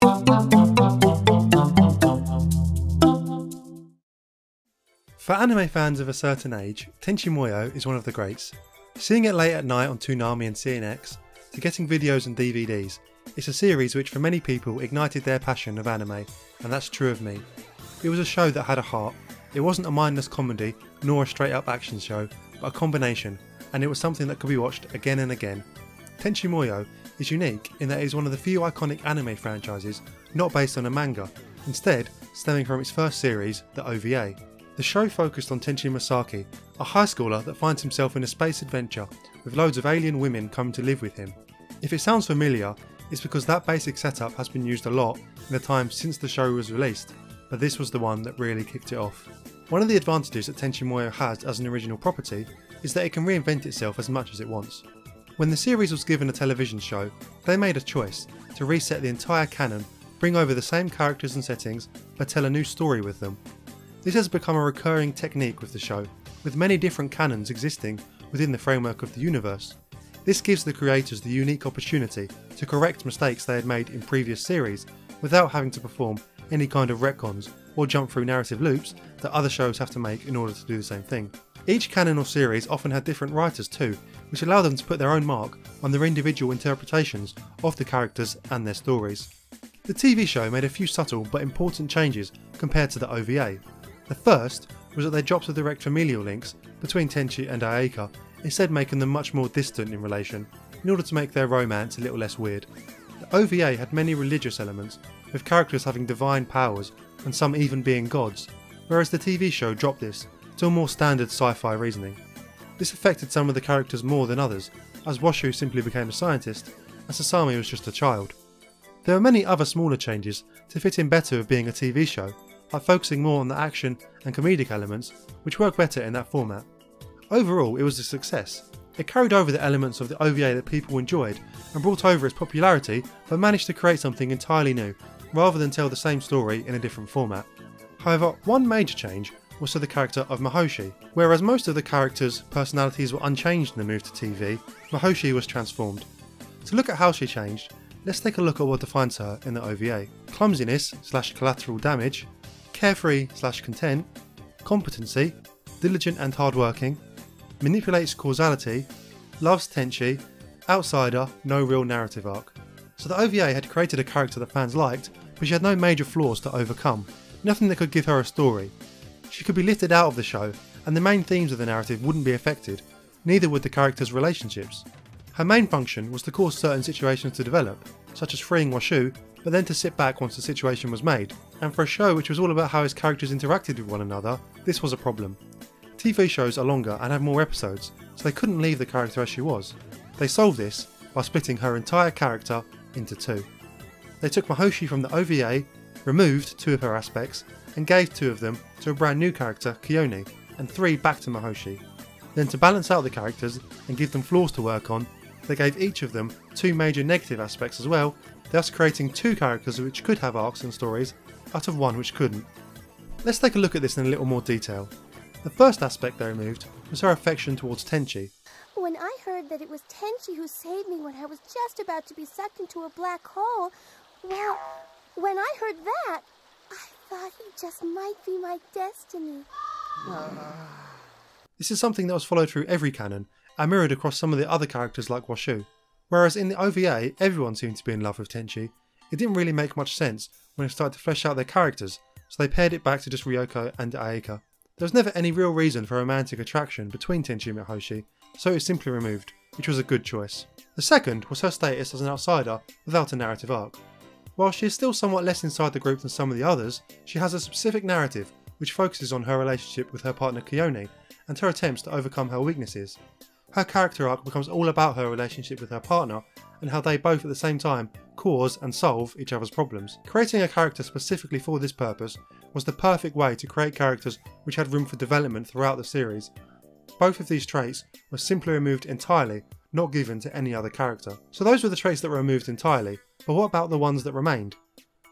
For anime fans of a certain age, Tenchi Muyo is one of the greats. Seeing it late at night on Toonami and CNX, to getting videos and DVDs, it's a series which for many people ignited their passion of anime, and that's true of me. It was a show that had a heart. It wasn't a mindless comedy, nor a straight up action show, but a combination, and it was something that could be watched again and again. Tenchi Muyo is unique in that it is one of the few iconic anime franchises not based on a manga, instead stemming from its first series, the OVA. The show focused on Tenchi Masaki, a high schooler that finds himself in a space adventure with loads of alien women coming to live with him. If it sounds familiar, it's because that basic setup has been used a lot in the time since the show was released, but this was the one that really kicked it off. One of the advantages that Tenchi Muyo has as an original property is that it can reinvent itself as much as it wants. When the series was given a television show, they made a choice to reset the entire canon, bring over the same characters and settings, but tell a new story with them. This has become a recurring technique with the show, with many different canons existing within the framework of the universe. This gives the creators the unique opportunity to correct mistakes they had made in previous series without having to perform any kind of retcons or jump through narrative loops that other shows have to make in order to do the same thing. Each canon or series often had different writers too, which allowed them to put their own mark on their individual interpretations of the characters and their stories. The TV show made a few subtle but important changes compared to the OVA. The first was that they dropped the direct familial links between Tenchi and Ayaka, instead making them much more distant in relation, in order to make their romance a little less weird. The OVA had many religious elements, with characters having divine powers and some even being gods, whereas the TV show dropped this to a more standard sci-fi reasoning. This affected some of the characters more than others, as Washu simply became a scientist, and Sasami was just a child. There were many other smaller changes to fit in better with being a TV show, like focusing more on the action and comedic elements, which work better in that format. Overall, it was a success. It carried over the elements of the OVA that people enjoyed and brought over its popularity, but managed to create something entirely new, rather than tell the same story in a different format. However, one major change was to the character of Mihoshi. Whereas most of the characters' personalities were unchanged in the move to TV, Mihoshi was transformed. To look at how she changed, let's take a look at what defines her in the OVA. Clumsiness/collateral damage, carefree/content, competency, diligent and hardworking, manipulates causality, loves Tenchi, outsider, no real narrative arc. So the OVA had created a character that fans liked, but she had no major flaws to overcome, nothing that could give her a story. She could be lifted out of the show, and the main themes of the narrative wouldn't be affected, neither would the characters' relationships. Her main function was to cause certain situations to develop, such as freeing Washu, but then to sit back once the situation was made, and for a show which was all about how his characters interacted with one another, this was a problem. TV shows are longer and have more episodes, so they couldn't leave the character as she was. They solved this by splitting her entire character into two. They took Mihoshi from the OVA, removed 2 of her aspects, and gave 2 of them to a brand new character, Kiyone, and 3 back to Mihoshi. Then to balance out the characters and give them flaws to work on, they gave each of them 2 major negative aspects as well, thus creating 2 characters which could have arcs and stories, out of 1 which couldn't. Let's take a look at this in a little more detail. The first aspect they removed was her affection towards Tenchi. When I heard that it was Tenchi who saved me when I was just about to be sucked into a black hole, well, when I heard that, I thought he just might be my destiny. This is something that was followed through every canon and mirrored across some of the other characters like Washu. Whereas in the OVA, everyone seemed to be in love with Tenchi, it didn't really make much sense when it started to flesh out their characters, so they paired it back to just Ryoko and Ayaka. There was never any real reason for romantic attraction between Tenchi and Mihoshi, so it was simply removed, which was a good choice. The second was her status as an outsider without a narrative arc. While she is still somewhat less inside the group than some of the others, she has a specific narrative which focuses on her relationship with her partner Kiyone and her attempts to overcome her weaknesses. Her character arc becomes all about her relationship with her partner and how they both at the same time cause and solve each other's problems. Creating a character specifically for this purpose was the perfect way to create characters which had room for development throughout the series. Both of these traits were simply removed entirely, not given to any other character. So those were the traits that were removed entirely, but what about the ones that remained?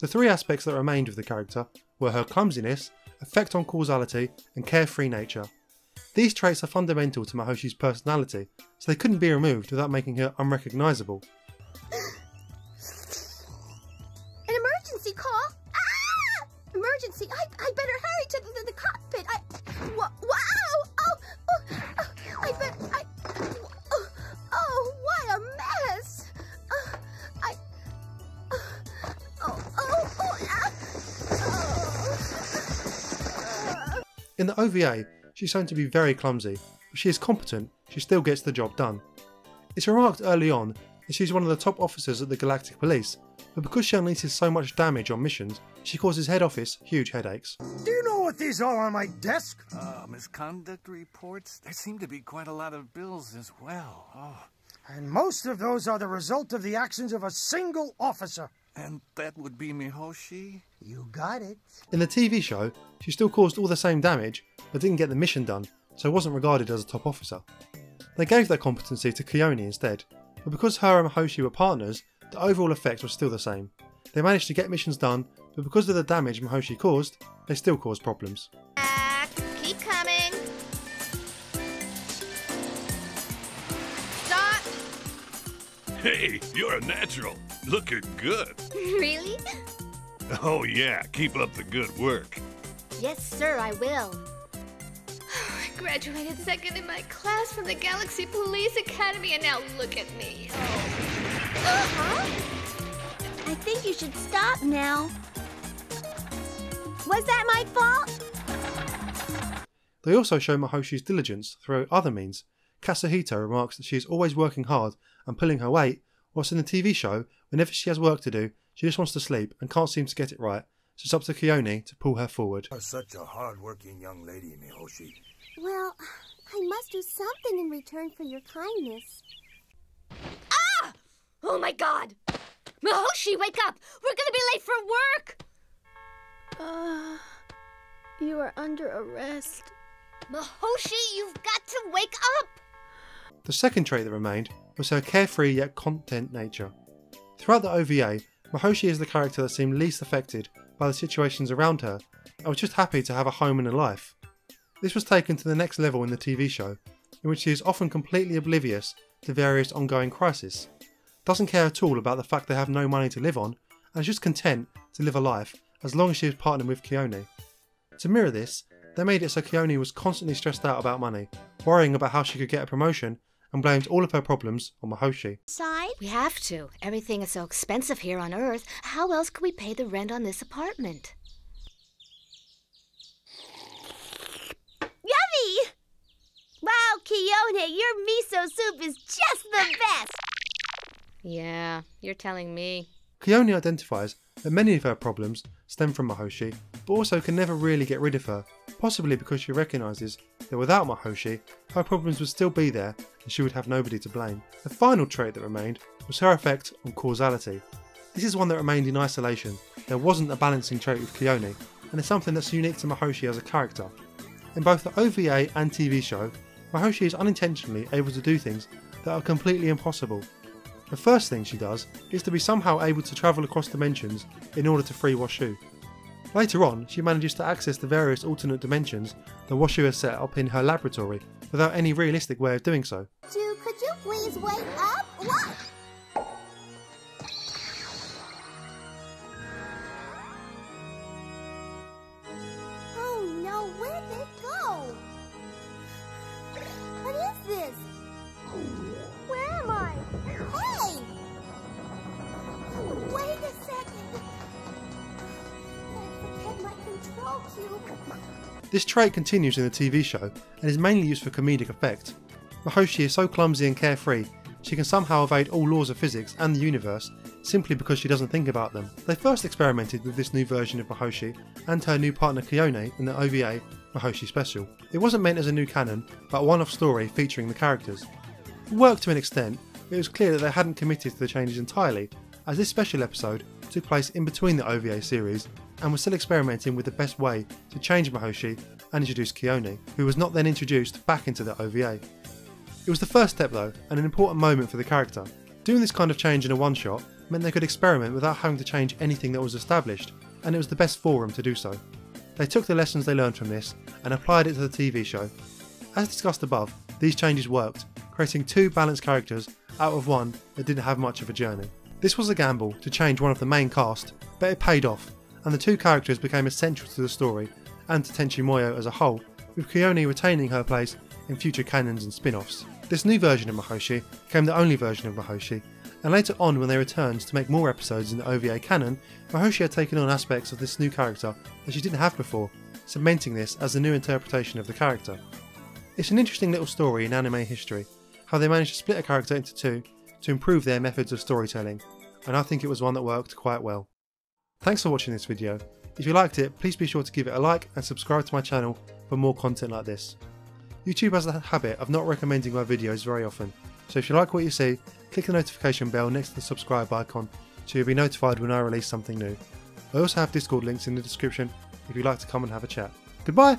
The 3 aspects that remained of the character were her clumsiness, effect on causality, and carefree nature. These traits are fundamental to Mahoshi's personality, so they couldn't be removed without making her unrecognisable. An emergency call. Ah! Emergency. I better hurry to the cockpit. Wow! What a mess! In the OVA, she's shown to be very clumsy. If she is competent, she still gets the job done. It's remarked early on that she's one of the top officers at the Galactic Police, but because she unleashes so much damage on missions, she causes head office huge headaches. Do you know what these are on my desk? Misconduct reports? There seem to be quite a lot of bills as well. Oh. And most of those are the result of the actions of a single officer. And that would be Mihoshi? You got it. In the TV show, she still caused all the same damage, but didn't get the mission done, so wasn't regarded as a top officer. They gave that competency to Kiyone instead, but because her and Mihoshi were partners, the overall effect was still the same. They managed to get missions done, but because of the damage Mihoshi caused, they still caused problems. Keep coming. Stop. Hey, you're a natural. Looking good. Really? Oh yeah, keep up the good work. Yes, sir, I will. I graduated second in my class from the Galaxy Police Academy, and now look at me. I think you should stop now. Was that my fault? They also show Mahoshi's diligence through other means. Katsuhito remarks that she is always working hard and pulling her weight, whilst in the TV show, whenever she has work to do, she just wants to sleep and can't seem to get it right, so it's up to Kiyone to pull her forward. You're such a hard-working young lady, Mihoshi. Well, I must do something in return for your kindness. Ah! Oh my god! Mihoshi, wake up! We're gonna be late for work! You are under arrest. Mihoshi, you've got to wake up! The second trait that remained was her carefree yet content nature. Throughout the OVA, Mihoshi is the character that seemed least affected by the situations around her and was just happy to have a home and a life. This was taken to the next level in the TV show, in which she is often completely oblivious to various ongoing crises, doesn't care at all about the fact they have no money to live on, and is just content to live a life as long as she is partnered with Kiyone. To mirror this, they made it so Kiyone was constantly stressed out about money, worrying about how she could get a promotion, and blamed all of her problems on Mihoshi. Side? We have to. Everything is so expensive here on Earth. How else could we pay the rent on this apartment? Yummy! Wow, Kiyone, your miso soup is just the best! Yeah, you're telling me. Kiyone identifies that many of her problems stem from Mihoshi, but also can never really get rid of her, possibly because she recognises that without Mihoshi, her problems would still be there and she would have nobody to blame. The final trait that remained was her effect on causality. This is one that remained in isolation. There wasn't a balancing trait with Kiyone, and it's something that's unique to Mihoshi as a character. In both the OVA and TV show, Mihoshi is unintentionally able to do things that are completely impossible. The first thing she does is to be somehow able to travel across dimensions in order to free Washu. Later on, she manages to access the various alternate dimensions that Washu has set up in her laboratory without any realistic way of doing so. Could you please wake up? What? Oh no, where did it go? What is this? Where am I? Hey! Wait a second. I forget my control cube. This trait continues in the TV show and is mainly used for comedic effect. Mihoshi is so clumsy and carefree, she can somehow evade all laws of physics and the universe simply because she doesn't think about them. They first experimented with this new version of Mihoshi and her new partner Kiyone in the OVA Mihoshi Special. It wasn't meant as a new canon, but a one-off story featuring the characters. It worked to an extent, but it was clear that they hadn't committed to the changes entirely, as this special episode took place in between the OVA series and was still experimenting with the best way to change Mihoshi and introduce Kiyone, who was not then introduced back into the OVA. It was the first step though, and an important moment for the character. Doing this kind of change in a one-shot meant they could experiment without having to change anything that was established, and it was the best forum to do so. They took the lessons they learned from this and applied it to the TV show. As discussed above, these changes worked, creating two balanced characters out of one that didn't have much of a journey. This was a gamble to change one of the main cast, but it paid off, and the two characters became essential to the story and to Tenchi Muyo as a whole, with Kiyone retaining her place in future canons and spin-offs. This new version of Mihoshi became the only version of Mihoshi, and later on when they returned to make more episodes in the OVA canon, Mihoshi had taken on aspects of this new character that she didn't have before, cementing this as the new interpretation of the character. It's an interesting little story in anime history, how they managed to split a character into two to improve their methods of storytelling, and I think it was one that worked quite well. Thanks for watching this video. If you liked it, please be sure to give it a like and subscribe to my channel for more content like this. YouTube has a habit of not recommending my videos very often, so if you like what you see, click the notification bell next to the subscribe icon so you'll be notified when I release something new. I also have Discord links in the description if you'd like to come and have a chat. Goodbye!